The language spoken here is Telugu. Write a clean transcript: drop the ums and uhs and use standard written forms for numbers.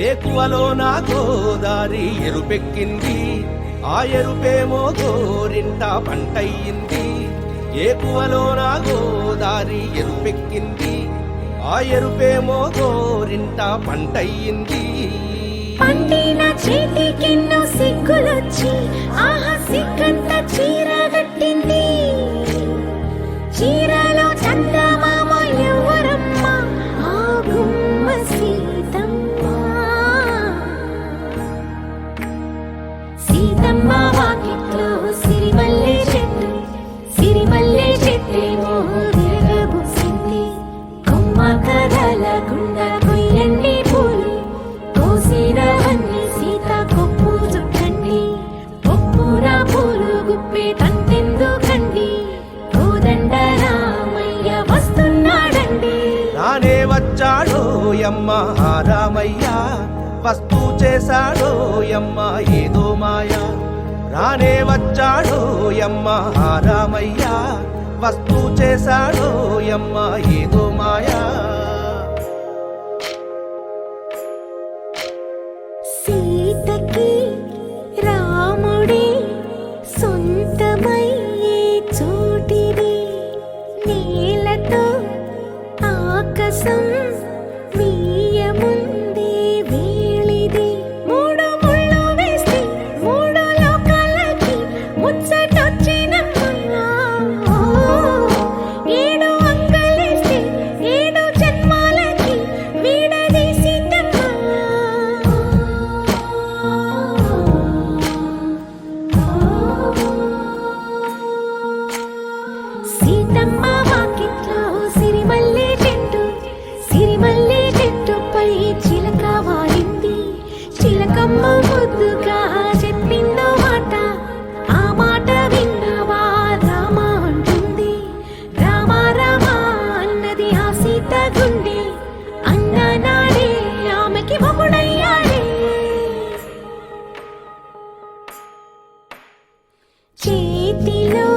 ఏకువలో నా గోదారి ఎరుపెక్కింది, ఆ ఎరుపేమో గోరింట పంటయ్యింది. ఏకువలో నా గోదారి ఎరుపెక్కింది, ఆ ఎరుపేమో గోరింట పంటయ్యింది. పండిన చేతికెన్నో సిగ్గులొచ్చి ఆహా సిగ్గంత చీర కట్టింది. చీరలో చందమామ ఎవరమ్మ, ఆ గుమ్మ సీతమ్మ. సీతమ్మ వాకిట్లో సిరిమల్లె చెట్టు, సిరిమల్లె చెట్టేమో విరగబూసింది. కొమ్మ కదలకుండా కొయ్యండి పూలు, కోసినవన్నీ సీత కొప్పు చుట్టండి. కొప్పున పూలు గుప్పే తంతెందుకండి, కోదండ రామయ్య వస్తున్నాడండి. రానే వచ్చాడో యమ్మ రామయ్య, వస్తూ చేశాడో యమ్మ ఏదో మాయా. రానే వచ్చాడో యమ్మ రామయ్య, వస్తూ చేశాడో యమ్మ ఏదో మాయా. సీతకి రాముడే సొంతమయ్యే చోటిది, నేలతో ఆకాశం వీయముందే వేళిది. మూడు ముళ్ళు వేస్తే మూడు లోకాలకి ముచ్చటొచ్చినమ్మా. ఏడు అంగలేస్తే ఏడు జన్మాలకి వీడదీసిందమ్మా. సీతమ్మ వాకిట్లో సిరిమల్లె చెట్టు, సిరిమల్లె చెట్టుపై చిలక వాలింది. చిలకమ్మ ముద్దుగా చెప్పిందో మాట, ఆ మాట విన్నవా రామ అంటుంది. రామ రామ అన్నది ఆ సీత గుండె, అన్న నాడే ఆమెకి మొగుడయ్యాడే. చేతిలో